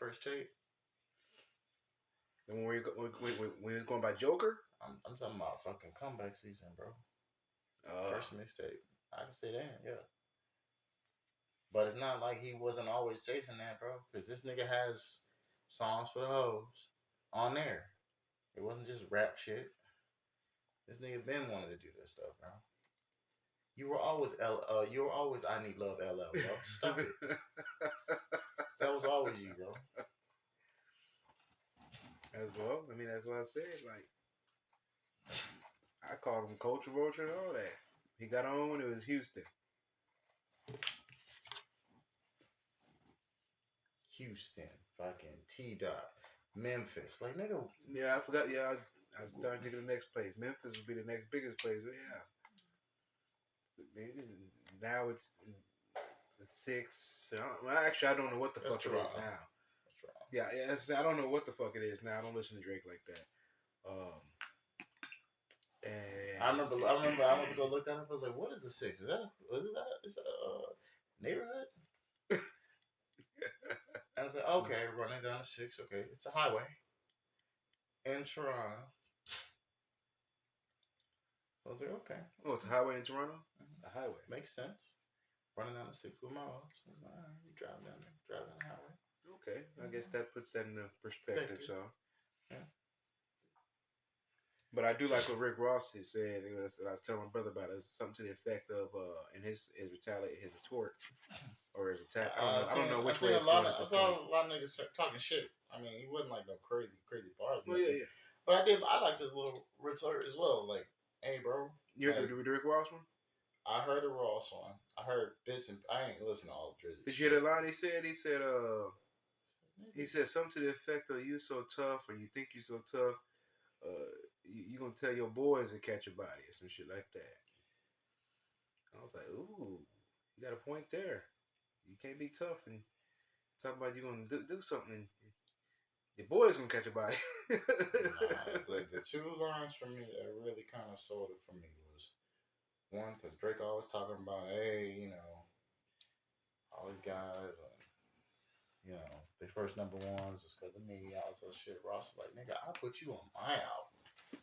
first tape. And when he was going by Joker? I'm talking about fucking comeback season, bro. Uh, First mixtape. I can say that, yeah. But it's not like he wasn't always chasing that, bro. Because this nigga has songs for the hoes on there. It wasn't just rap shit. This nigga been wanted to do this stuff, bro. You were always I Need Love LL, bro. Stop it. That was always you, bro. as well. I mean, that's what I said. Like, I called him Culture Vulture and all that. He got on when it was Houston. Houston, fucking T Dot, Memphis. Like nigga, Yeah, I forgot. Yeah, I started thinking the next place. Memphis would be the next biggest place. But yeah. Now it's the six. Well, actually, I don't know what the that's fuck it is Toronto. now. That's Toronto. Yeah, I don't know what the fuck it is now. I don't listen to Drake like that. Um, I and remember. I remember. I went to go look that up. I was like, "What is the six? Is that a neighborhood?" I was like, "Okay, running down the six. Okay, it's a highway in Toronto." I was like, "Okay, oh, it's a highway in Toronto. mhm, A highway. makes sense." Running down the six with my ups. I was like, "All right, you drive down the highway." Okay, I guess Mhm. that puts that in perspective. Effective. So, Yeah. but I do like what Rick Ross has said. I was telling my brother about it. It's something to the effect of in his retaliate his retort or his attack. I don't know I which way seen a it's lot going of at I this point. saw a lot of niggas talking shit. I mean, he wasn't like no crazy bars or Well, yeah, nothing. yeah. But I liked his little retort as well. Like, hey, bro, You heard like the Rick Ross one? I heard the Ross one. I heard bits and I ain't listen to all the Drizzy Did you hear shit. the line he said? He said something to the effect of "You so tough," or "You think you so tough." You gonna tell your boys to catch a body or some shit like that. I was like, ooh, you got a point there. You can't be tough and talk about you gonna do something. And your boys gonna catch a body. Nah, the two lines for me that really kind of sold it for me was one because Drake always talking about, hey, all these guys, they first number ones just because of me, all this other shit. Ross was like, nigga, I put you on my album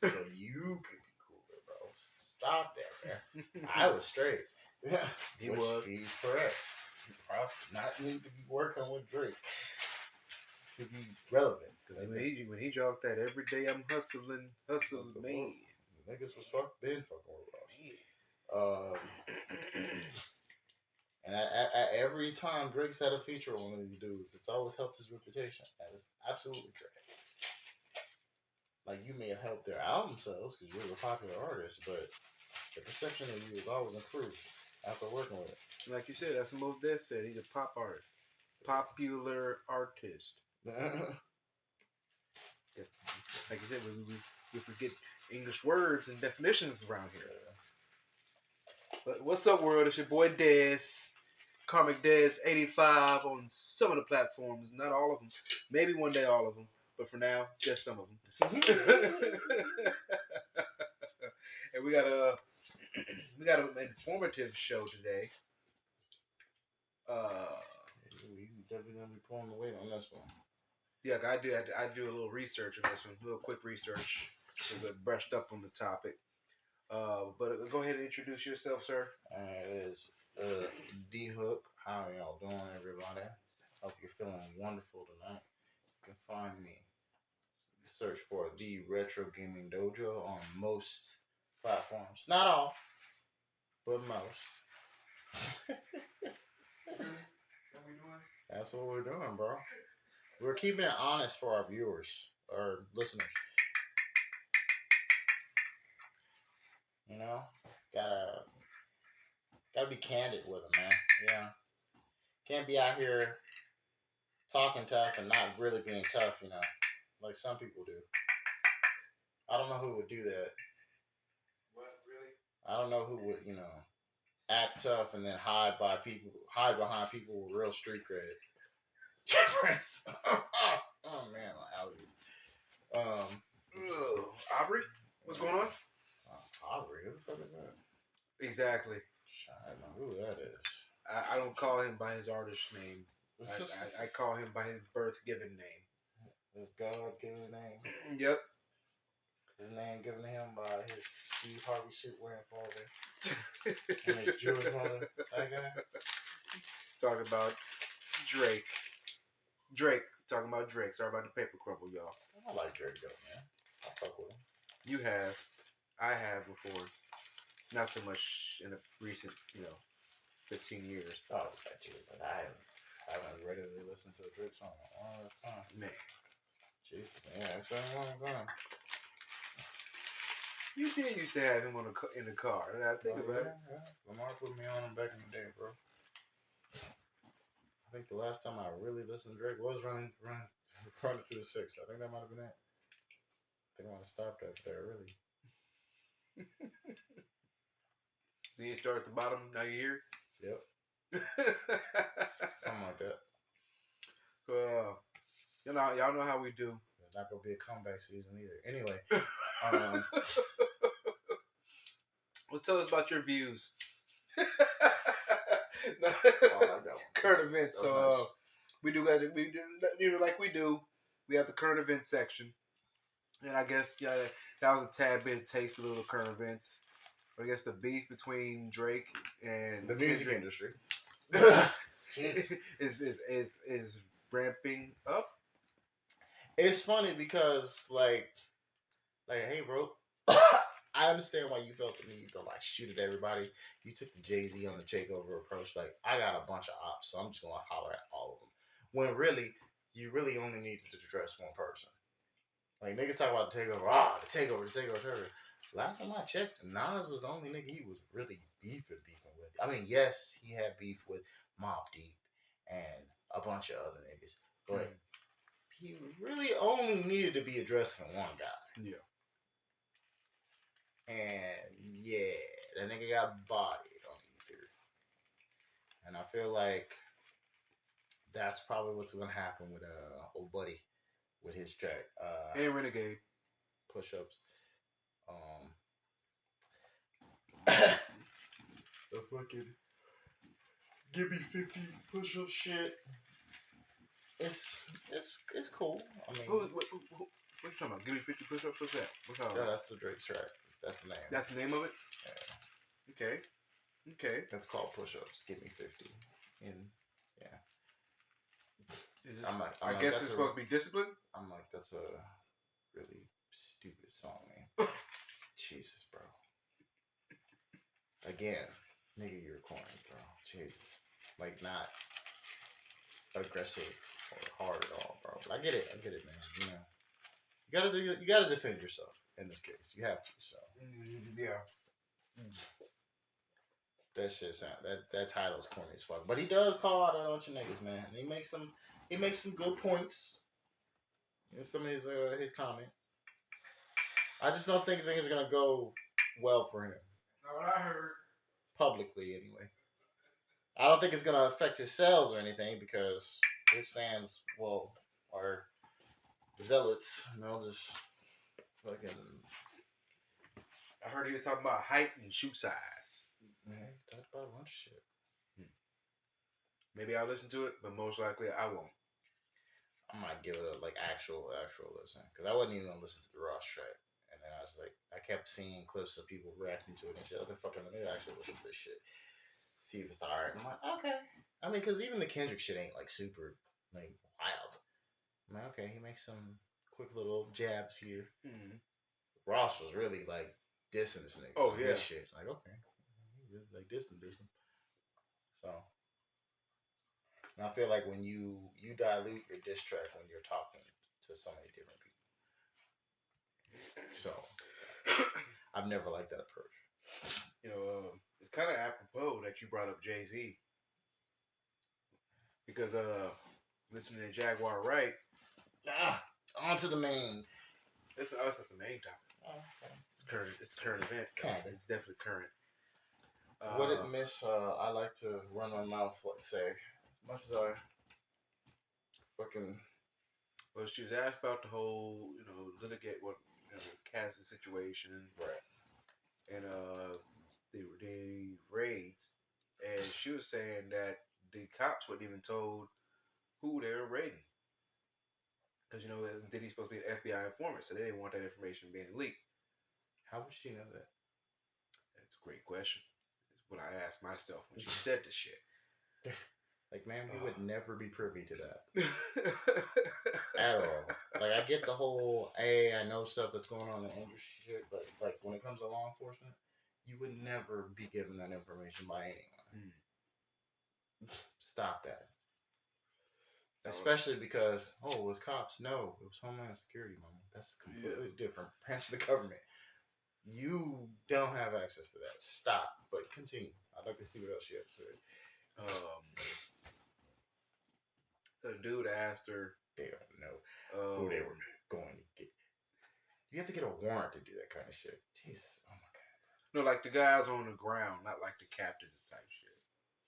so you could be cooler, bro. Stop that, man. I was straight. Yeah, He which was. he's correct. Ross did not need to be working with Drake to be relevant because Like he been when he dropped that every day I'm hustling, man. the niggas was been fucking with Ross. Man. And at every time Drake's had a feature on one of these dudes, it's always helped his reputation. That is absolutely correct. Like you may have helped their album sales because you're a popular artist, but the perception of you is always improved after working with it. Like you said, that's the most Def said. He's a pop artist, popular artist. Like you said, we forget English words and definitions around here. But what's up, world? It's your boy Dez, Karmic Dez 85 on some of the platforms, not all of them. Maybe one day all of them, but for now, just some of them. And we got an informative show today. You definitely gonna be pulling the weight on this one. Yeah, I do a little research on this one, a little quick research, a bit brushed up on the topic. But go ahead and introduce yourself, sir. It is D Hook. How y'all doing, everybody? Hope you're feeling wonderful tonight. You can find me. Search for the Retro Gaming Dojo on most platforms. Not all, but most. That's what we're doing, bro. We're keeping it honest for our viewers, our listeners. You know, gotta gotta be candid with them, man. Yeah, can't be out here talking tough and not really being tough. Like some people do. I don't know who would do that. What really? I don't know who would, act tough and then hide behind people with real street cred. Oh man, my allergies. Ugh. Aubrey, what's going on? Aubrey, who the fuck is that? Exactly. I don't know who that is. I don't call him by his artist name. I call him by his birth given name. His God given name. Yep. His name given to him by his Steve Harvey suit wearing father and his Jewish mother. That guy. Talking about Drake. Drake. Talking about Drake. Sorry about the paper crumble, y'all. I like Drake though, man. I fuck with him. You have. I have before. Not so much in the recent, 15 years. Oh, Jesus, I haven't regularly listened to a Drake song in a long time. Man. Jesus, yeah, it's been a long time. You did used to have him in the car. And I think about it. Yeah. Lamar put me on him back in the day, bro. I think the last time I really listened to Drake was running through the six. I think that might have been it. I think I might have stopped after that, really. So you start at the bottom, now you're Yep. here? Something like that. So, y'all know how we do. It's not going to be a comeback season either. Anyway. Well, tell us about your views. Current events. So nice. We do like we do. We have the current events section, and I guess that was a tad bit of taste of little current events. I guess the beef between Drake and the music industry is ramping up. It's funny because like hey bro, I understand why you felt the need to like shoot at everybody. You took the Jay-Z on the takeover approach. Like I got a bunch of ops, so I'm just gonna holler at all of them. When really, you really only needed to address one person. Like niggas talk about the takeover. The takeover. Last time I checked, Nas was the only nigga he was really beefing with. I mean, yes, he had beef with Mobb Deep and a bunch of other niggas, but he really only needed to be addressing one guy. Yeah. And yeah, that nigga got bodied on Ether. And I feel like that's probably what's gonna happen with old buddy with his track. And Renegade. Push ups. The fucking give me 50 push up shit. It's cool. I mean, what you talking about? Give me 50 push ups. What's that? Yeah, that's the Drake track. That's the name. That's the name of it. Yeah. Okay. That's called push ups. Give me 50. And yeah. I guess it's supposed to be discipline. I'm like, that's a really stupid song, man. Jesus, bro. Again, nigga, you're corny, bro. Jesus. Like, not aggressive or hard at all, bro. But I get it, man. You gotta defend yourself in this case. You have to, so. Yeah. That shit sound that title's corny as fuck. But he does call out a bunch of niggas, man. And he makes some good points in some of his comments. I just don't think things are gonna go well for him. That's not what I heard. Publicly, anyway. I don't think it's gonna affect his sales or anything because his fans, are zealots, and they'll just fucking. I heard he was talking about height and shoe size. Man, he talked about a bunch of shit. Maybe I'll listen to it, but most likely I won't. I might give it a actual listen because I wasn't even gonna listen to the Ross track, and then I was like, I kept seeing clips of people reacting to it and shit. I was like, fucking, let me actually listen to this shit, see if it's alright. I'm like, okay. I mean, because even the Kendrick shit ain't like super like wild. I'm like, okay, he makes some quick little jabs here. Mm-hmm. Ross was really like dissing this nigga. Oh yeah. This shit. Like, okay, he really like dissing. So. And I feel like when you dilute your diss track when you're talking to so many different people. So I've never liked that approach. It's kind of apropos that you brought up Jay-Z because listening to Jaguar Wright. On to the main. That's not the main topic. Oh, okay. It's current event. Kinda. It's definitely current. What it miss? I like to run my mouth, let's say, as much as I fucking. Well, she was asked about the whole, litigate Cass's situation, right? And the raids, and she was saying that the cops weren't even told who they're raiding. Because, Diddy's supposed to be an FBI informant, so they didn't want that information being leaked. How would she know that? That's a great question. It's what I asked myself when she said this shit. Like, man, we would never be privy to that. At all. Like, I get the whole, hey, I know stuff that's going on in the industry shit, but, like, when it comes to law enforcement, you would never be given that information by anyone. Stop that. Especially because, oh, it was cops. No, it was Homeland Security, mama. That's a completely different branch of the government. You don't have access to that. Stop. But continue. I'd like to see what else you have to say. So the dude asked her. They don't know who they were going to get. You have to get a warrant to do that kind of shit. Jesus. Oh my god. No, like the guys on the ground, not like the captains type shit.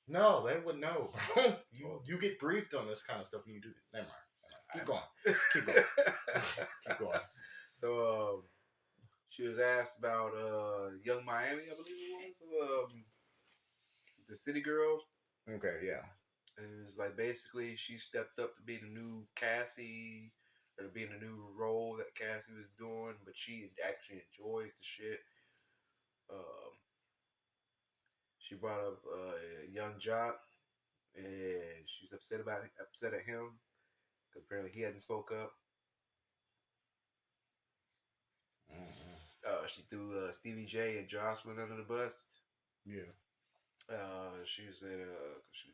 No, they would know, bro. You get briefed on this kind of stuff when you do this. Never mind. Keep going. Keep going. Keep going. So she was asked about Young Miami, I believe it was. The City Girls. Okay, yeah. And it was like basically she stepped up to be the new Cassie, or to be in the new role that Cassie was doing, but she actually enjoys the shit. Um, she brought up Young Jock, and she's upset at him because apparently he hadn't spoke up. She threw Stevie J and Jocelyn under the bus. Yeah. She said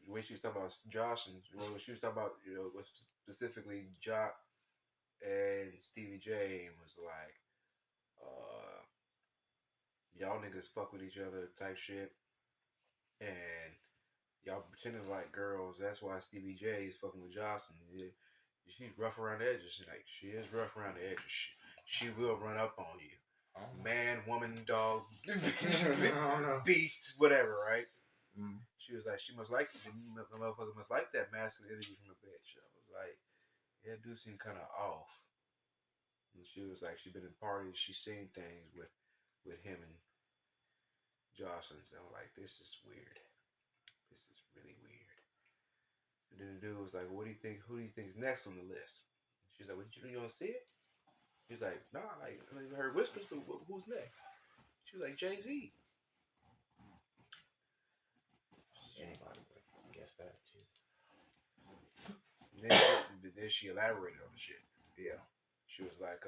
the way she was talking about Jocelyn, she was talking about specifically Jock and Stevie J was like, y'all niggas fuck with each other type shit, and y'all pretending like girls. That's why Stevie J is fucking with Jocelyn. Yeah, she's rough around the edges. Like she is rough around the edges. She will run up on you. Man, woman, dog, beast, whatever, right? Mm. She was like, she must like the motherfucker must like that masculine energy from a bitch. I was like, yeah, dude seemed kind of off. And she was like, she'd been in parties, she's seen things with him and Jocelyn. So I'm like, this is weird. This is really weird. And then the dude was like, what do you think? Who do you think is next on the list? She's like, well, you don't see it? He's like, nah, like I heard whispers, but who's next? She was like, Jay-Z. Anybody would guess that. And then she elaborated on the shit. Yeah. She was like,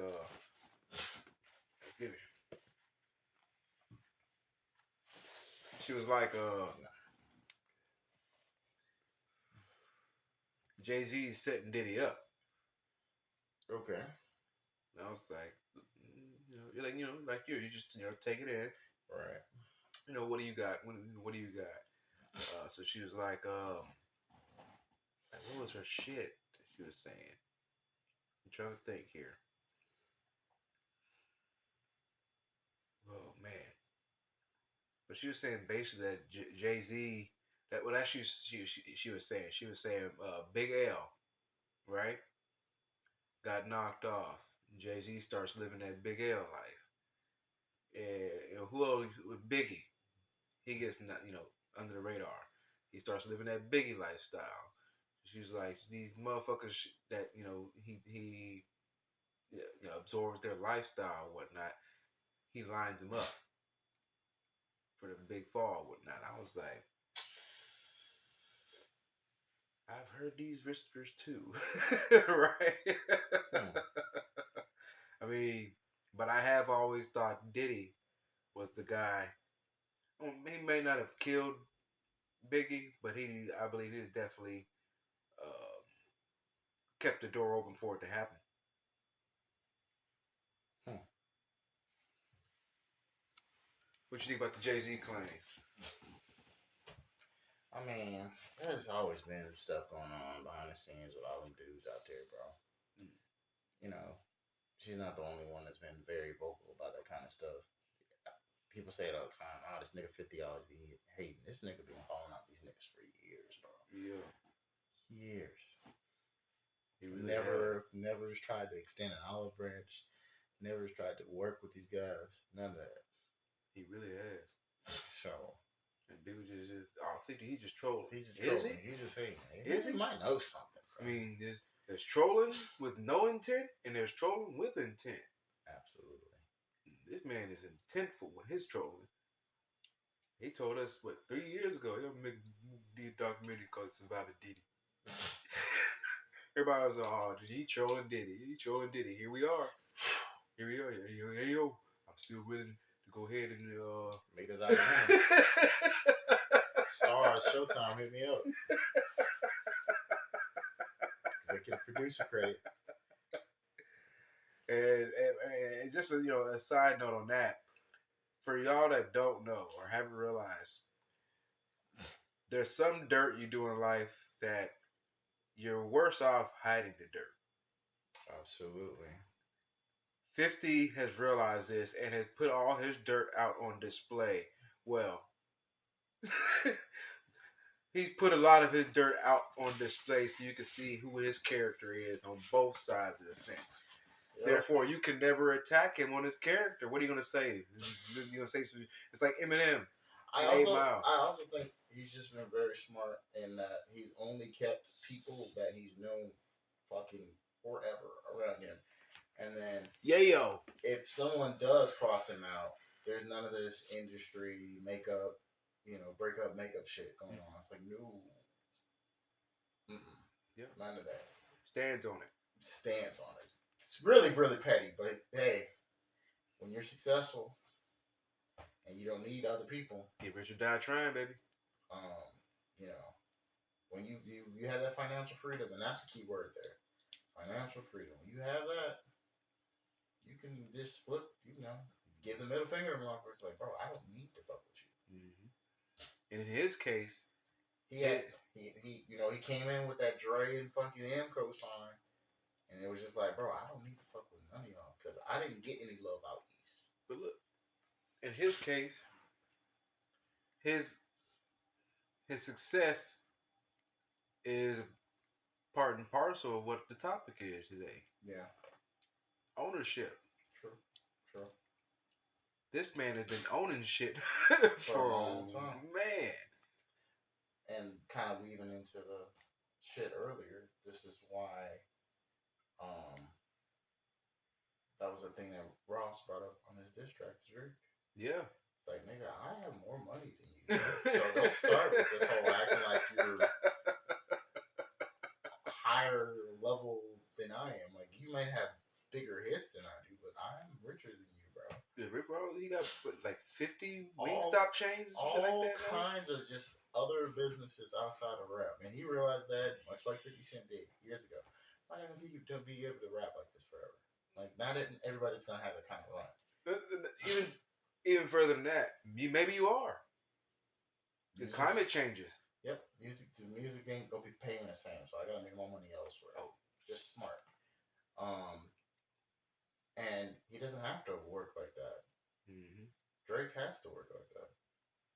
let's give it. She was like, Jay-Z is setting Diddy up. Okay. And I was like, you're like, like you just, take it in. Right. What do you got? What do you got? So she was like, what was her shit that she was saying? I'm trying to think here. Oh man. But she was saying basically that Jay-Z, that what actually she was saying. She was saying Big L, right? Got knocked off. Jay-Z starts living that Big L life. And who else? Biggie. He gets not, under the radar. He starts living that Biggie lifestyle. She's like, these motherfuckers that he absorbs their lifestyle and whatnot. He lines them up for the big fall and whatnot. I was like, I've heard these whispers too, right? I mean, but I have always thought Diddy was the guy. He may not have killed Biggie, but I believe he was definitely kept the door open for it to happen. What you think about the Jay-Z claim? I mean, there's always been stuff going on behind the scenes with all them dudes out there, bro. She's not the only one that's been very vocal about that kind of stuff. People say it all the time. Oh, this nigga 50 always be hating. This nigga been calling out these niggas for years, bro. Yeah. Years. He really never has tried to extend an olive branch. Never has tried to work with these guys. None of that. He really has. So. And people just 50, he's just trolling. He's just trolling. He's just saying. He might know something. I mean, there's trolling with no intent, and there's trolling with intent. Absolutely. This man is intentful with his trolling. He told us what 3 years ago he'll make a documentary called "Survivor Diddy." Everybody was like, "Oh, he trolling Diddy? He trolling Diddy?" Here we are. Here we are. Hey, yo, I'm still willing to go ahead and make the documentary. Stars, Showtime, hit me up. Executive producer credit. And just a side note on that, for y'all that don't know or haven't realized, there's some dirt you do in life that you're worse off hiding the dirt. Absolutely. 50 has realized this and has put all his dirt out on display. Well, he's put a lot of his dirt out on display so you can see who his character is on both sides of the fence. Yep. Therefore, you can never attack him on his character. What are you gonna say? You're gonna say something? It's like Eminem. I also think he's just been very smart in that he's only kept people that he's known fucking forever around him. And then if someone does cross him out, there's none of this industry makeup, break up makeup shit going on. It's like no, none of that. Stands on it. It's really, really petty, but hey, when you're successful and you don't need other people, get rich or die trying, baby. When you have that financial freedom, and that's the key word there, financial freedom. When you have that, you can just flip, give the middle finger to them. It's like, bro, I don't need to fuck with you. Mm-hmm. And in his case, he came in with that Dre and fucking Amco sign, and it was just like, bro, I don't need to fuck with none of y'all because I didn't get any love out east. But look, in his case, his success is part and parcel of what the topic is today. Yeah. Ownership. True. This man has been owning shit for a long time. Man. And kind of weaving into the shit earlier, this is why that was the thing that Ross brought up on his diss track to Drake. Yeah. It's like, nigga, I have more money than you. So don't start with this whole acting like you're higher level than I am. Like, you might have bigger hits than I do, but I'm richer than you, bro. Yeah, Rick Ross, he got like 50 Wingstop chains and shit like that. All kinds of just other businesses outside of rap. And he realized that, much like 50 Cent did years ago. Why don't you be able to rap like this forever? Like, not everybody's gonna have that kind of run. Even further than that, maybe you are. The climate changes. Yep, the music ain't gonna be paying the same, so I gotta make my money elsewhere. Oh, just smart. And he doesn't have to work like that. Mm-hmm. Drake has to work like that.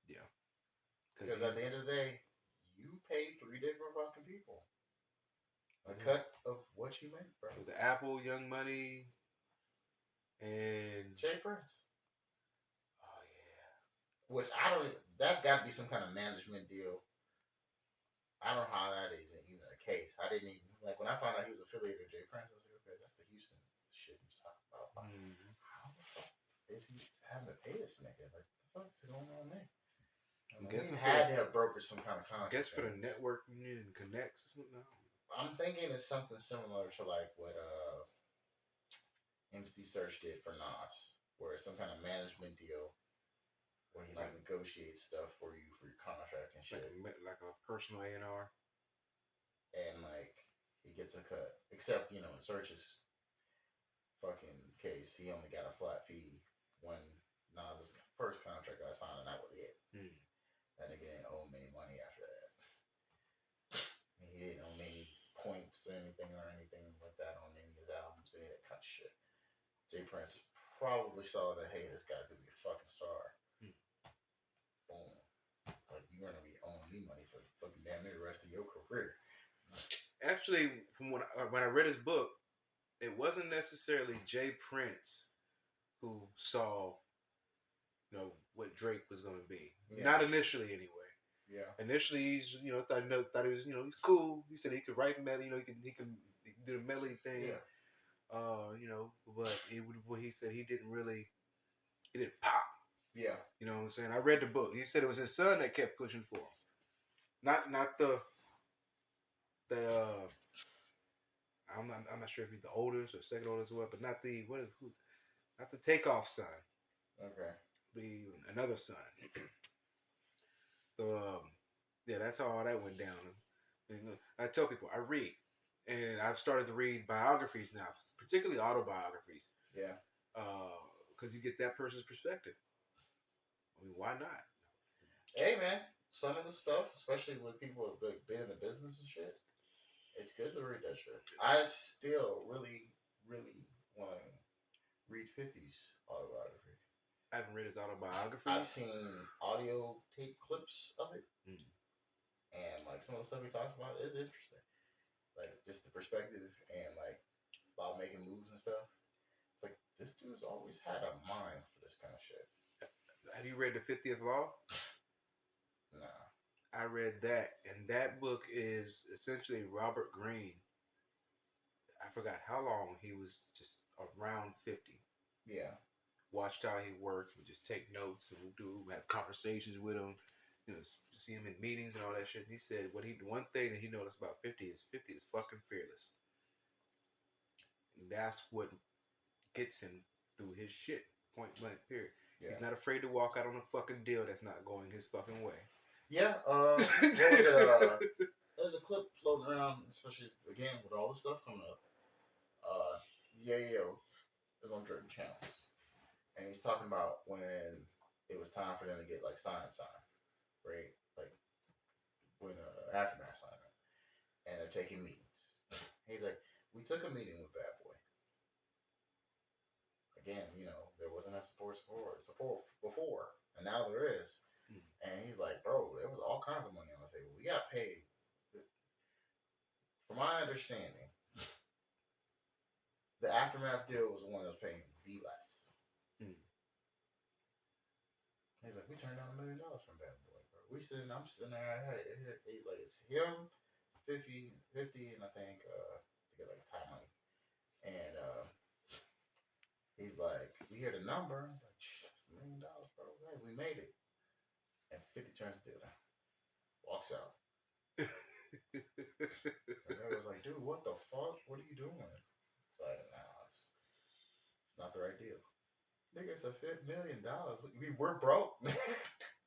Yeah. Because at the end of the day, you paid 3 different fucking people a cut of what you make, bro. It was Apple, Young Money, and Jay Prince. Oh yeah. Which that's got to be some kind of management deal. I don't know how that is even the case. I didn't even when I found out he was affiliated with Jay Prince. I was like, okay, that's the Houston shit he's talking about. Mm-hmm. How the fuck is he having to pay this nigga? Like, what the fuck's going on there? I'm guessing had to have brokered some kind of contract. I guess for the network union connects or something. I'm thinking it's something similar to like what MC Search did for Nas, where it's some kind of management deal where he negotiates stuff for you for your contract and shit. Like a personal A&R. And he gets a cut. Except, in Search's fucking case, he only got a flat fee when Nas's first contract got signed, and that was it. That nigga didn't owe him any money after that. And he didn't owe me any points or anything like that on any of his albums, any of that kind of shit. Jay Prince probably saw that, hey, this guy's gonna be a fucking star. Boom. Like, you're gonna be owing me money for fucking damn near the rest of your career. Actually, from when I read his book, it wasn't necessarily Jay Prince who saw, what Drake was gonna be. Yeah. Not initially, anyway. Yeah. Initially, he's thought he was he's cool. He said he could write melody, he can do the melody thing. Yeah. But what he said he didn't pop. Yeah. You know what I'm saying? I read the book. He said it was his son that kept pushing for him, not the I'm not sure if he's the oldest or second oldest or what, but not the what is who's not the takeoff son, Okay. the another son. So yeah, that's how all that went down. And, I tell people I read, and I've started to read biographies now, particularly autobiographies, Yeah. because you get that person's perspective. I mean, why not? Hey man, some of the stuff, especially with people who've been in the business and shit, it's good to read that shit. I still really, really want to read 50's autobiography. I haven't read his I've autobiographies. seen audio tape clips of it, Mm. and like some of the stuff he talks about is interesting. Like just the perspective and like about making moves and stuff. It's like this dude's always had a mind for this kind of shit. Have you read the 50th Law? Nah. I read that, and that book is essentially Robert Greene. I forgot how long he was just around 50. Yeah. Watched how he worked, would just take notes and have conversations with him, see him in meetings and all that shit. And he said one thing that he noticed about 50 is fucking fearless. And that's what gets him through his shit. Point blank period. Yeah. He's not afraid to walk out on a fucking deal that's not going his fucking way. Yeah. What was it? There's a clip floating around, especially again with all this stuff coming up. Yayo is on certain channels, and he's talking about when it was time for them to get like sign, right? Like when aftermath sign, and they're taking meetings. He's like, we took a meeting with Bad Boy. Again, there wasn't that support before, and now there is. Mm. And he's like, bro, there was all kinds of money on the table. We got paid. From my understanding, the aftermath deal was the one that was paying the less. Mm. He's like, we turned down $1 million from Bad Boy, bro. I'm sitting there. He's like, it's him, 50, and I think they get like Ty money. And he's like, we hear the number. He's like, that's $1 million, bro. Hey, we made it. And 50 turns the deal down, walks out. And I was like, dude, what the fuck? What are you doing? It's like, nah, it's not the right deal. Nigga, it's a $5 million. We're broke, man.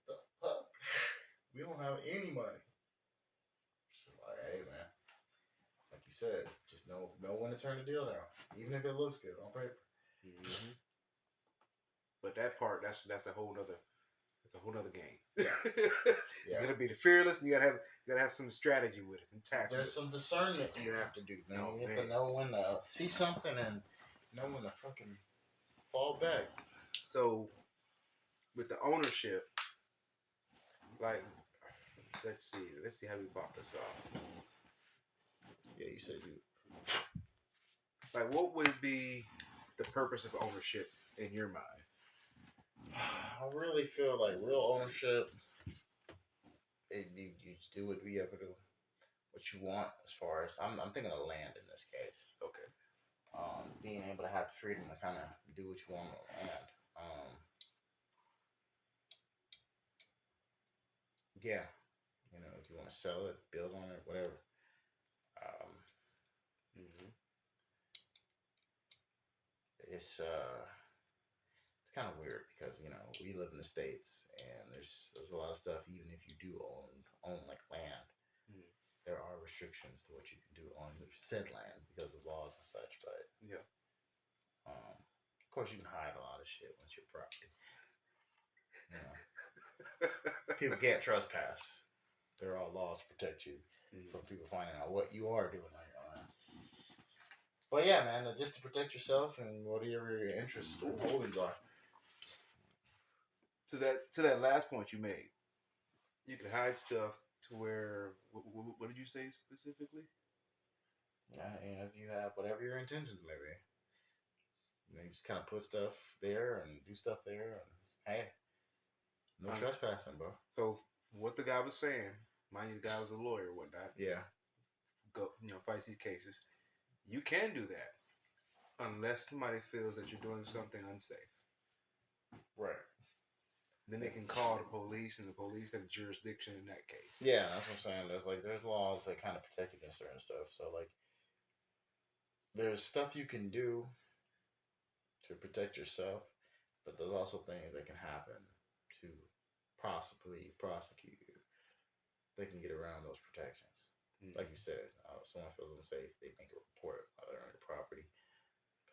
The fuck? We don't have any money. She's like, hey, man, like you said, just know when to turn the deal down, even if it looks good on paper. Mm-hmm. But that part, that's a whole nother game. Yeah. You gotta be the fearless, and you gotta have some strategy with it, some tact. There's some discernment you have to do, man. Oh, You have man. to know when to see something and know when to fucking fall back. So with the ownership, like let's see how we bought this off. Yeah, you said you. Like, what would be the purpose of ownership in your mind? I really feel like real ownership. You just do what you ever do, what you want as far as I'm thinking of land in this case. Okay. Being able to have the freedom to kind of do what you want on land. Yeah, if you want to sell it, build on it, whatever. Um, Mm-hmm. it's kind of weird because we live in the states and there's a lot of stuff. Even if you do own like land, Mm-hmm. there are restrictions to what you can do on said land because of laws and such. But Yeah. of course, you can hide a lot of shit once you're property. You know, people can't trespass. There are laws to protect you Mm-hmm. from people finding out what you are doing on your land. But yeah, man, just to protect yourself and whatever your interests and holdings are. To that last point you made, you could hide stuff to where what did you say specifically? Yeah, and if you have whatever your intentions may be, you just kind of put stuff there and do stuff there, and hey, no Um, trespassing, bro. so what the guy was saying, mind you, the guy was a lawyer or whatnot. Yeah. Go, fights these cases. You can do that unless somebody feels that you're doing something unsafe. Right. Then they can call the police, and the police have jurisdiction in that case. Yeah, that's what I'm saying. There's laws that kind of protect against certain stuff. So like there's stuff you can do to protect yourself, but there's also things that can happen to possibly prosecute you. They can get around those protections. Like you said, if someone feels unsafe, they make a report while they're on your property.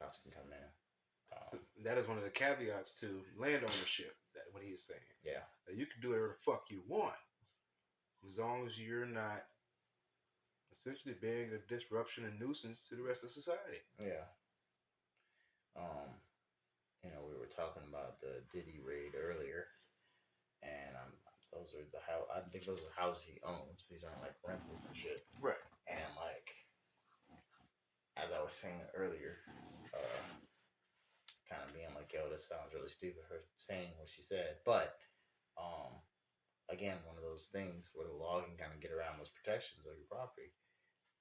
Cops can come in. So that is one of the caveats to land ownership. That what he is saying. Yeah. That you can do whatever the fuck you want, as long as you're not essentially being a disruption and nuisance to the rest of society. Yeah. Um, we were talking about the Diddy raid earlier, and those are I think those are houses he owns. These aren't like rentals and shit. Right. And like, as I was saying earlier, kind of being like, yo, this sounds really stupid, her saying what she said. But, um, again, one of those things where the law can kind of get around those protections of your property.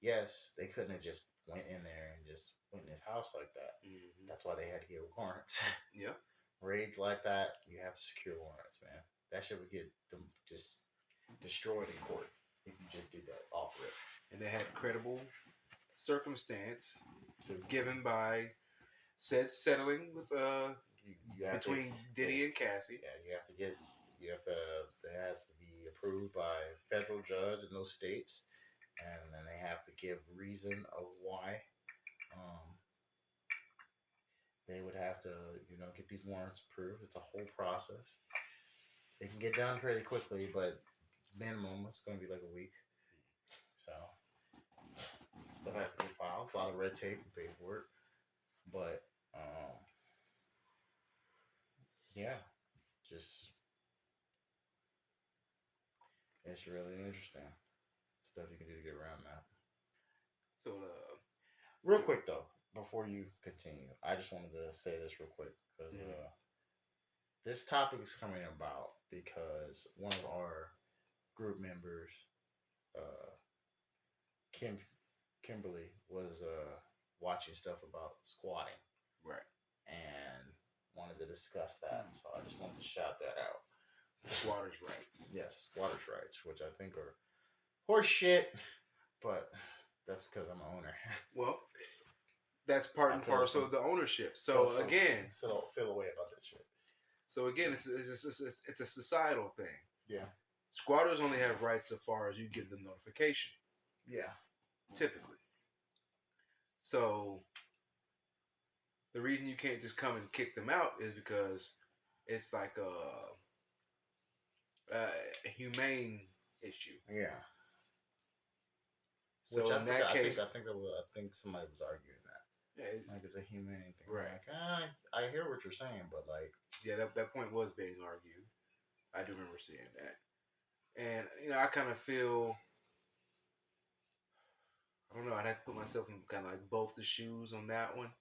Yes, they couldn't have just went in there and just went in his house like that. Mm-hmm. That's why they had to get warrants. Yeah. Raids like that, you have to secure warrants, man. That shit would get them just destroyed in court if you just did that off rip. And they had credible circumstance given by said settling with between Diddy and Cassie. Yeah, there has to be approved by a federal judge in those states, and then they have to give reason of why. They would have to, get these warrants approved. It's a whole process. It can get done pretty quickly, but minimum it's going to be like a week. So stuff has to get filed. It's a lot of red tape and paperwork, but yeah, just it's really interesting stuff you can do to get around that. So, real quick though, before you continue, I just wanted to say this real quick because this topic is coming about because one of our group members, uh, Kimberly, was watching stuff about squatting, right, and wanted to discuss that. So I just wanted to shout that out. Squatters' rights. Yes, squatters' rights, which I think are horse shit, but that's because I'm an owner. Well, that's part and parcel of the ownership. So again, still feel away about that shit. So again, it's a societal thing. Yeah. Squatters only have rights so far as you give them notification. Yeah. Typically. So the reason you can't just come and kick them out is because it's like a humane issue. Yeah. So which in that case, I think somebody was arguing that. Yeah, it's a humane thing. Right. Like, I hear what you're saying, but like, yeah, that point was being argued. I do remember seeing that, and I kind of feel. I don't know. I'd have to put myself in kind of like both the shoes on that one.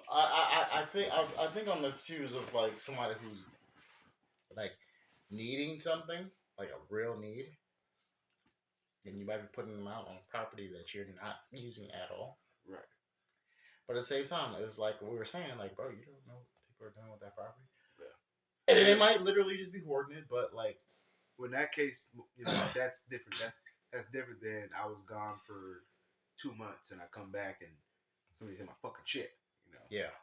I think on the shoes of like somebody who's like needing something, like a real need, then you might be putting them out on property that you're not using at all. Right. But at the same time, it was like we were saying, like, bro, you don't know what people are doing with that property. Yeah. And they might literally just be hoarding it, but like, well, in that case, that's different. That's different than I was gone for 2 months and I come back and somebody's in my fucking shit. Yeah.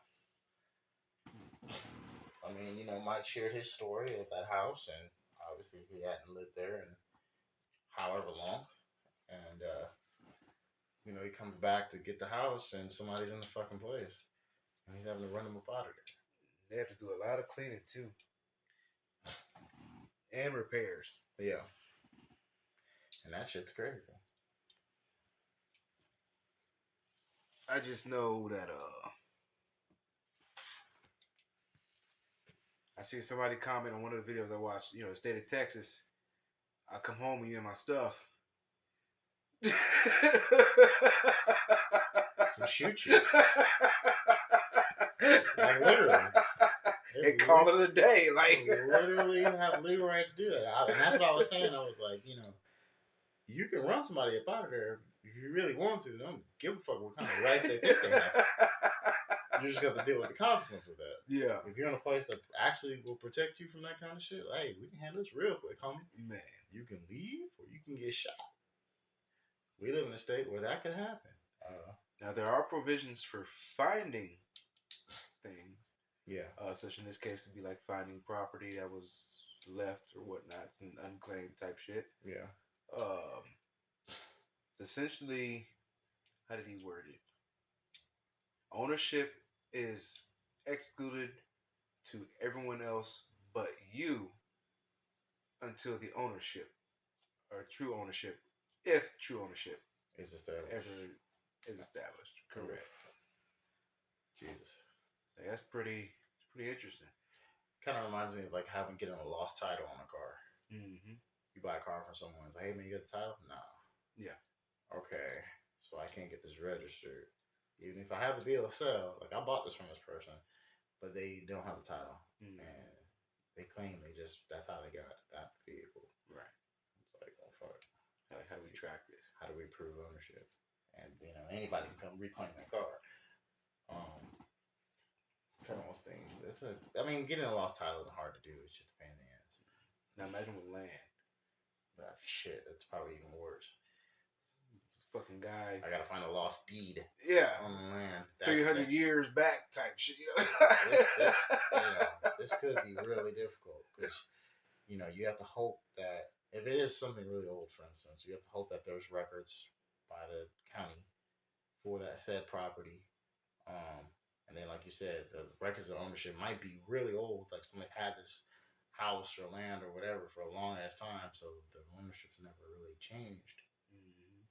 I mean, Mike shared his story of that house, and obviously he hadn't lived there in however long, and he comes back to get the house, and somebody's in the fucking place, and he's having to run them up out of there. They have to do a lot of cleaning too, and repairs. Yeah. And that shit's crazy. I just know that I see somebody comment on one of the videos I watched, the state of Texas. I come home and you in my stuff. He'll shoot you. Like literally. and call it a day. Like, literally have legal right to do that. And that's what I was saying. I was like, you can run somebody up out of there if you really want to. Don't give a fuck what kind of rights they think they have. You're just gonna have to deal with the consequence of that. Yeah. If you're in a place that actually will protect you from that kind of shit, hey, we can handle this real quick, homie. Man. You can leave or you can get shot. We live in a state where that could happen. Now there are provisions for finding things. Yeah. Such in this case could be like finding property that was left or whatnot, some unclaimed type shit. Yeah. Um, it's essentially, how did he word it? Ownership is excluded to everyone else but you until the ownership or true ownership, if true ownership is established. Ever is established. Correct. Jesus. So that's pretty interesting. Kind of reminds me of like getting a lost title on a car. Mm-hmm. You buy a car from someone, it's like, hey man, you got the title? Nah. Yeah. Okay. So I can't get this registered. Even if I have the bill of sale, like I bought this from this person, but they don't have the title. Mm-hmm. And they claim that's how they got that vehicle. Right. It's like, oh fuck. How do we track this? How do we prove ownership? And anybody can come reclaim that car. Kind of those things. Getting a lost title isn't hard to do. It's just a pain in the ass. Now imagine with land. Shit, that's probably even worse. This fucking guy. I gotta find a lost deed. Yeah. On the land. 300 years back type shit. This could be really difficult because you have to hope that if it is something really old, for instance, you have to hope that there's records by the county for that said property. And then, like you said, the records of ownership might be really old. Like somebody's had this house or land or whatever for a long ass time, so the ownership's never really changed. Mm-hmm.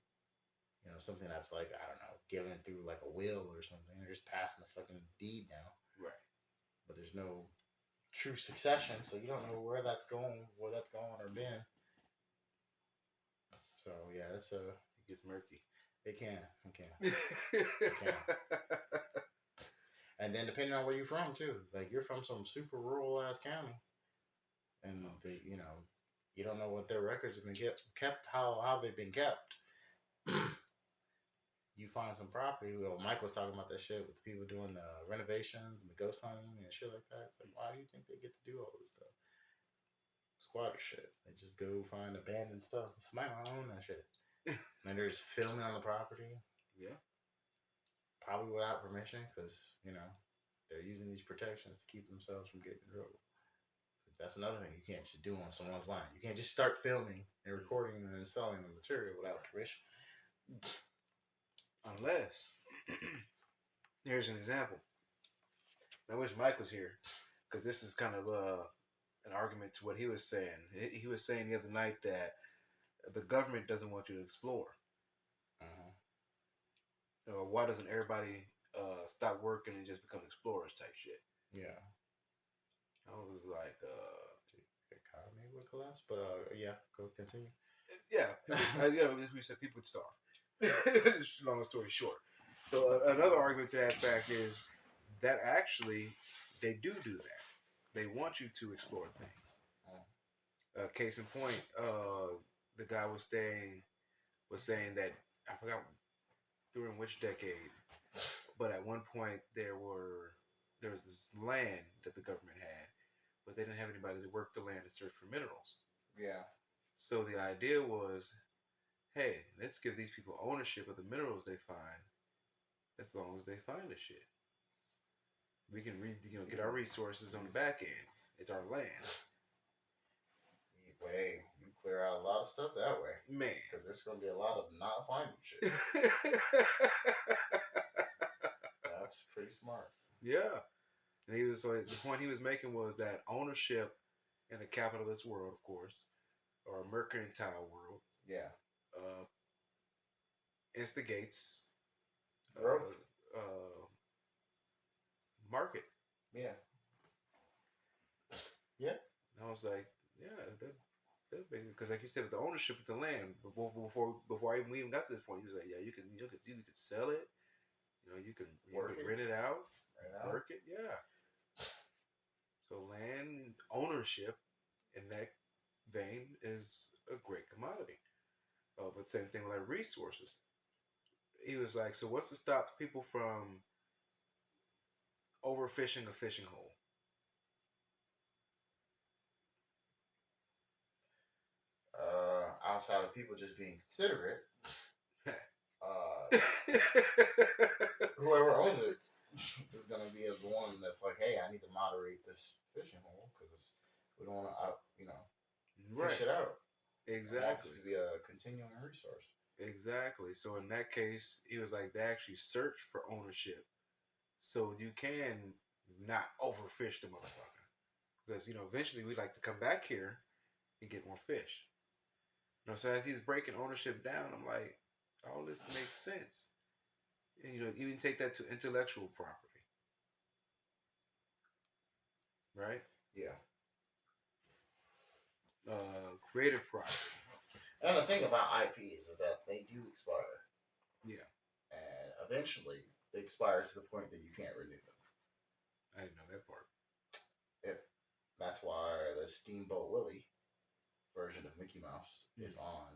Something that's like, I don't know, given through like a will or something. They're just passing the fucking deed now. Right. But there's no true succession, so you don't know where that's going or been. So yeah, it gets murky. It can. It can. And then depending on where you're from too, like you're from some super rural ass county, and you don't know what their records have been kept, how they've been kept. You find some property. Well, Mike was talking about that shit with the people doing the renovations and the ghost hunting and shit like that. It's like, why do you think they get to do all this stuff? Squatter shit. They just go find abandoned stuff. Somebody might own that shit. And they're just filming on the property. Yeah. Probably without permission, because they're using these protections to keep themselves from getting in trouble. That's another thing you can't just do on someone's land. You can't just start filming and recording and then selling the material without permission. Unless, here's an example. I wish Mike was here, because this is kind of an argument to what he was saying. He was saying the other night that the government doesn't want you to explore. Or why doesn't everybody stop working and just become explorers type shit? Yeah. I was like, the economy would collapse, but yeah, go continue. Yeah, as we said, people would starve. Long story short. So another argument to that fact is that actually they do that. They want you to explore things. Case in point, the guy was saying that, I forgot during which decade, but at one point there was this land that the government had, but they didn't have anybody to work the land and search for minerals. Yeah. So the idea was, hey, let's give these people ownership of the minerals they find, as long as they find the shit. We can get our resources on the back end. It's our land. You clear out a lot of stuff that way, man. Because there's gonna be a lot of not finding shit. That's pretty smart. Yeah. And the point he was making was that ownership in a capitalist world, of course, or a mercantile world, yeah, instigates growth, market. Yeah. Yeah. And I was like, yeah, that's basically, because like you said, with the ownership of the land, before we even got to this point, he was like, yeah, you can sell it, you can rent it out, work it, yeah. ownership in that vein is a great commodity. But same thing like resources. He was like, so what's to stop people from overfishing a fishing hole? Outside of people just being considerate, uh, whoever owns it is going to be as one that's like, hey, I need to moderate this fishing hole because we don't want to, fish Right. it out. I want this Exactly. to be a continuing resource. Exactly. So in that case, he was like, they actually search for ownership, so you can not overfish the motherfucker. Because eventually we like to come back here and get more fish. So as he's breaking ownership down, I'm like, all this makes sense. And even take that to intellectual property, right? Yeah. Creative property. And the thing about IPs is that they do expire. Yeah, And eventually, they expire to the point that you can't renew them. I didn't know that part. If That's why the Steamboat Willie version of Mickey Mouse is on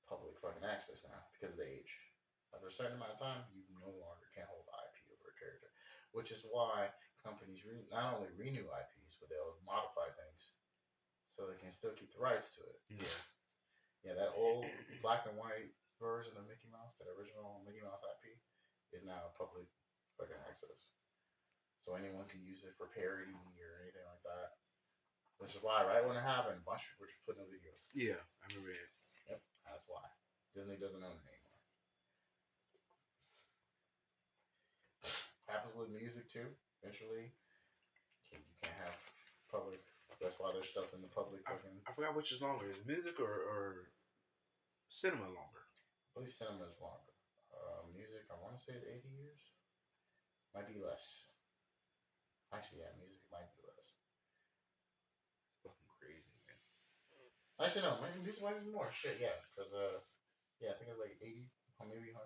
public fucking access now because of the age. After a certain amount of time, you no longer can hold IP over a character, which is why companies not only renew IPs, but they'll modify things so they can still keep the rights to it. Yeah. Yeah, that old black and white version of Mickey Mouse, that original Mickey Mouse IP, is now public fucking access. So anyone can use it for parody or anything like that. Which is why, right when it happened, a bunch of people were putting up videos. Yeah, I remember that. Yep, that's why. Disney doesn't own it anymore. Happens with music too. Eventually, you can't have public. That's why there's stuff in the public. Fucking, I forgot which is longer. Is music or cinema longer? I believe cinema is longer. Music, I want to say is 80 years. Might be less. Actually, yeah, music might be less. It's fucking crazy, man. Actually, no, music might be more. Shit, yeah, because yeah, I think it's like 80 or maybe 100.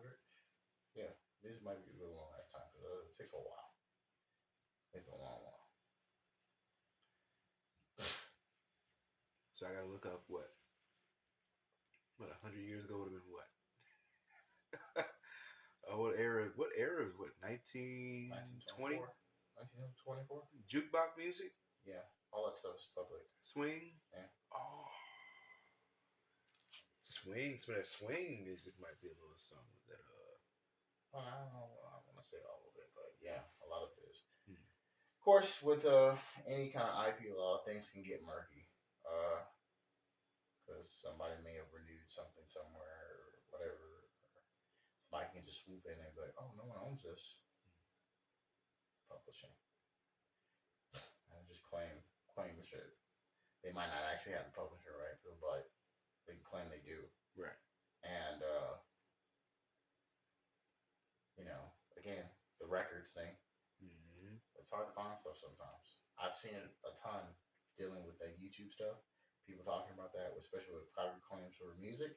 Yeah, music might be a little long last time because it takes a while. It's a long while. So I gotta look up what 100 years ago would have been what? What era? What era is what? 1920? 1924. 1924. Jukebox music? Yeah, all that stuff is public. Swing? Yeah. Oh, swing. Some of that swing music might be a little something that Well, I don't know. I want to say all of it, but yeah, a lot of it is. hmm. Of course, with any kind of IP law, things can get murky. Because somebody may have renewed something somewhere or whatever. Somebody can just swoop in and be like, "Oh, no one owns this." Publishing and just claim the shit. They might not actually have the publisher right, but they claim they do. Right. And again, the records thing. Mm-hmm. It's hard to find stuff sometimes. I've seen it a ton dealing with that YouTube stuff. People talking about that, especially with private claims for music.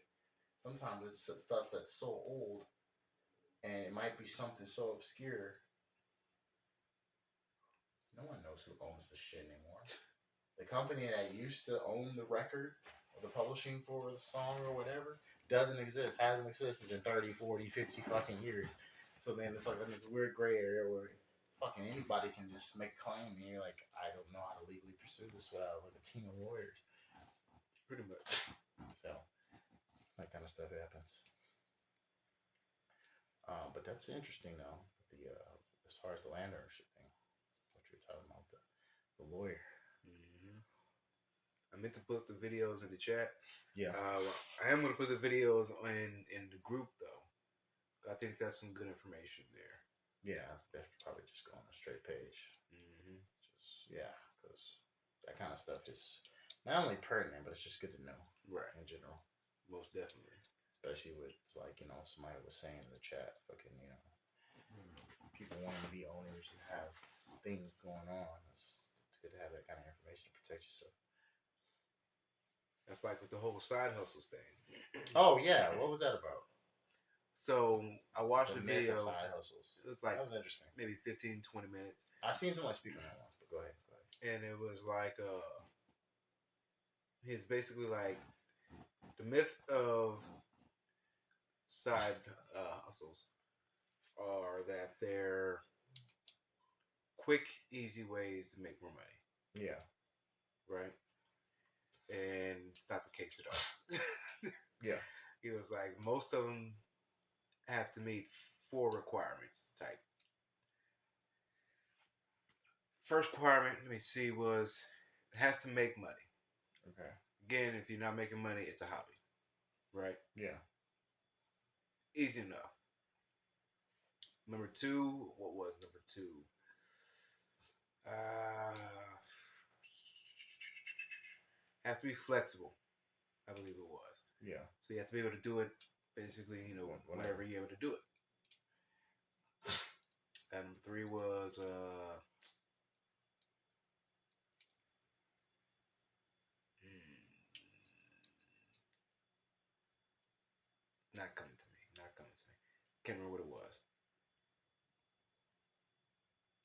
Sometimes it's stuff that's so old, and it might be something so obscure. No one knows who owns the shit anymore. The company that used to own the record or the publishing for the song or whatever doesn't exist, hasn't existed in 30, 40, 50 fucking years. So then it's like in this weird gray area where fucking anybody can just make a claim and you're like, I don't know how to legally pursue this without like a team of lawyers. Pretty much. So that kind of stuff happens. But that's interesting though, the as far as the land ownership thing, what you're talking about, the lawyer. Mm-hmm. I meant to put the videos in the chat. Yeah. I am gonna put the videos in the group though. I think that's some good information there. Yeah, that's probably just go on a straight page. Mm-hmm. Just yeah, because that kind of stuff is not only pertinent, but it's just good to know, right? In general, most definitely. Especially with like somebody was saying in the chat, fucking people wanting to be owners and have things going on. It's good to have that kind of information to protect yourself. That's like with the whole side hustles thing. Oh yeah, what was that about? So I watched The the myth video. of side hustles. It was like that was interesting. Maybe 15, 20 minutes. I seen somebody speak on that once, but go ahead. and it was like it's basically like the myth of side hustles are that they're quick, easy ways to make more money, Yeah. right? And it's not the case at all. Yeah. It was like most of them have to meet four requirements type. First requirement, let me see, was it has to make money. Okay. Again, if you're not making money, it's a hobby, right? Yeah. Easy enough. Number two, what was number two? Uh, has to be flexible. I believe it was. Yeah. So you have to be able to do it basically, whenever you're able to do it. And number three was it's not coming to me. Not coming to me. Can't remember what it was.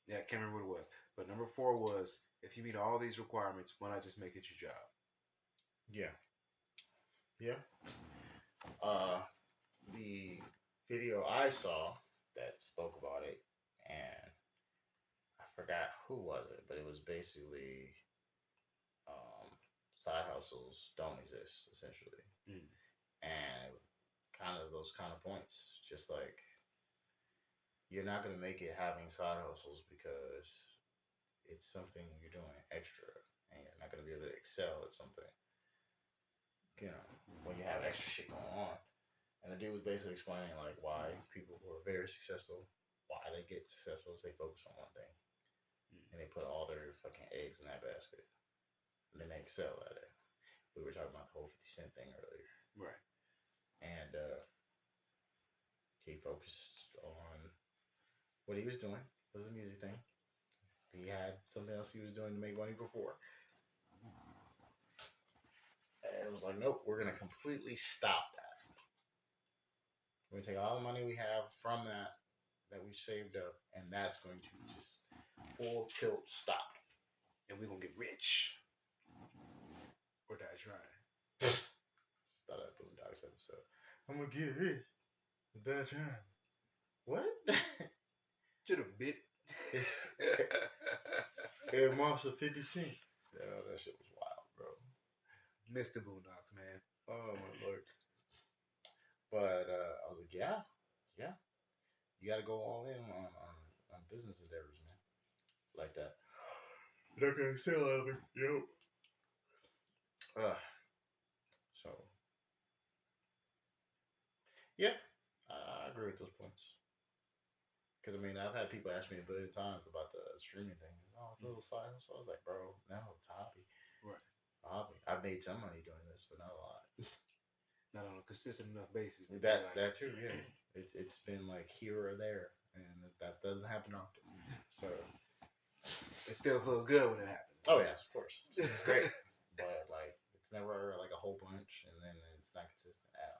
Yeah, I can't remember what it was. But number four was if you meet all these requirements, why not just make it your job? Yeah. Yeah. Uh, the video I saw that spoke about it, and I forgot who was it, but it was basically um, side hustles don't exist essentially, Mm. and kind of those kind of points, just like you're not gonna make it having side hustles because it's something you're doing extra, and you're not gonna be able to excel at something, when you have extra shit going on. And the dude was basically explaining like why people who are very successful, why they get successful is they focus on one thing and they put all their fucking eggs in that basket and then they excel at it. We were talking about the whole 50 Cent thing earlier, Right. and he focused on what he was doing was the music thing. He had something else he was doing to make money before, and it was like, nope, we're gonna completely stop that. We're gonna take all the money we have from that we saved up, and that's going to just full tilt stop. And we're gonna get rich or die trying. Start that Boondocks episode. I'm gonna get rich. That time. What? Should have bit. Air Marshal 50 Cent. Yeah, that shit was wild, bro. Mr. Boondocks, man. Oh my lord. But I was like, yeah, yeah. You gotta go all in on business endeavors, man. Like that. You're not gonna sell out of it. Yep. So yeah, I agree with those points. Because I mean, I've had people ask me a billion times about the streaming thing. Oh, it's a little side. So I was like, bro, no, it's a hobby. Right. A hobby. I've made some money doing this, but not a lot. Not on a consistent enough basis. That too, yeah. It's been like here or there, and that doesn't happen often. So it still feels good when it happens. oh yes, of course, it's great, but like it's never like a whole bunch, and then it's not consistent at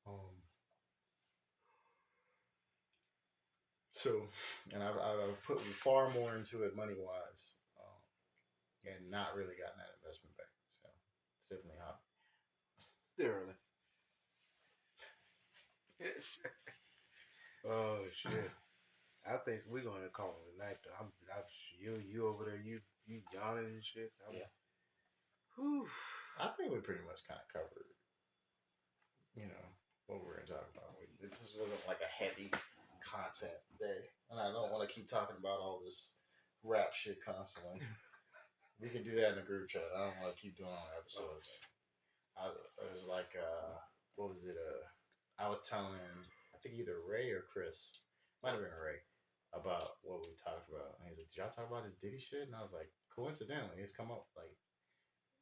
all. So, and I've put far more into it money wise, and not really gotten that investment back. So it's definitely a hobby. Still early. Oh shit. I think we're gonna call it a night. Though. I'm you over there. You yawning and shit. Yeah. Whew. I think we pretty much kind of covered, what we're gonna talk about. This just wasn't like a heavy content day, and I don't want to keep talking about all this rap shit constantly. We can do that in the group chat. I don't want to keep doing all episodes. It was like, what was it? I was telling, I think either Ray or Chris, might have been Ray, about what we talked about. And he's like, "Did y'all talk about this Diddy shit?" And I was like, "Coincidentally, it's come up like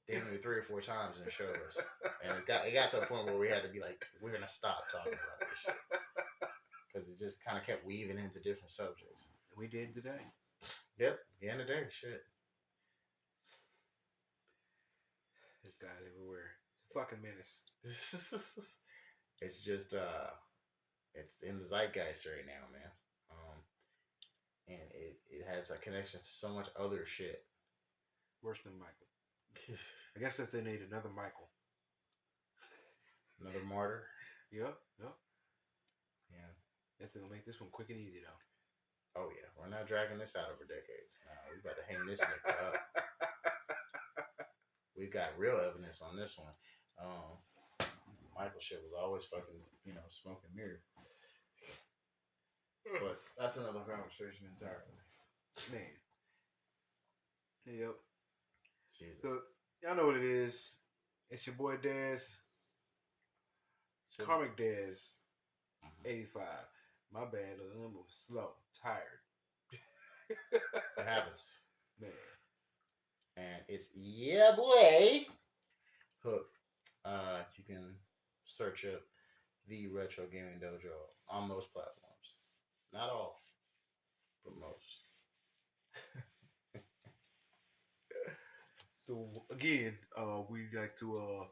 damn near 3 or 4 times in the shows." And it got to a point where we had to be like, "We're gonna stop talking about this shit," because it just kind of kept weaving into different subjects. We did today. Yep, the end of the day, shit. This guy's everywhere. It's a fucking menace. It's just it's in the zeitgeist right now, man. And it has a connection to so much other shit. Worse than Michael. I guess since they need another Michael. Another martyr. Yep, yep. Yeah. That's gonna make this one quick and easy though. Oh yeah, we're not dragging this out over decades. We got to hang this nigga up. We got real evidence on this one. Michael shit was always fucking, smoke and mirror. But that's another conversation entirely. Man. Yep. Jesus. So y'all know what it is. It's your boy Dez. Karmic Dez. 85. My bad, a little slow, tired. It happens. Man. And it's yeah boy Hook. You can search up the Retro Gaming Dojo on most platforms. Not all, but most. So again, we'd like to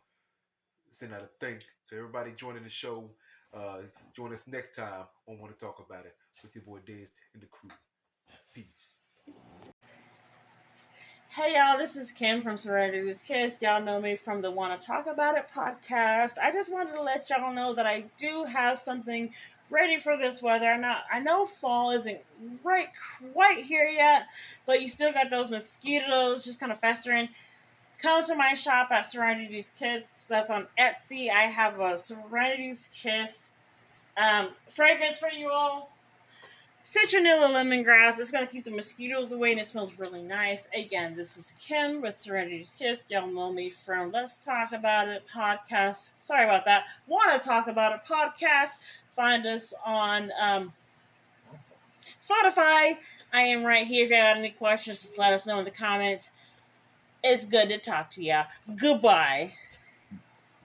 send out a thank to everybody joining the show. Join us next time on Want to Talk About It with your boy Dez and the crew. Peace. Hey y'all, this is Kim from Serenity's Kiss. Y'all know me from the Wanna Talk About It podcast. I just wanted to let y'all know that I do have something ready for this weather. I know fall isn't right quite here yet, but you still got those mosquitoes just kind of festering. Come to my shop at Serenity's Kiss. That's on Etsy. I have a Serenity's Kiss fragrance for you all. Citronella lemongrass. It's going to keep the mosquitoes away and it smells really nice. Again, this is Kim with Serenity's Kiss. Y'all know me from Let's Talk About It podcast. Sorry about that. Want to Talk About It podcast. Find us on Spotify. I am right here. If you have any questions, just let us know in the comments. It's good to talk to ya. Goodbye.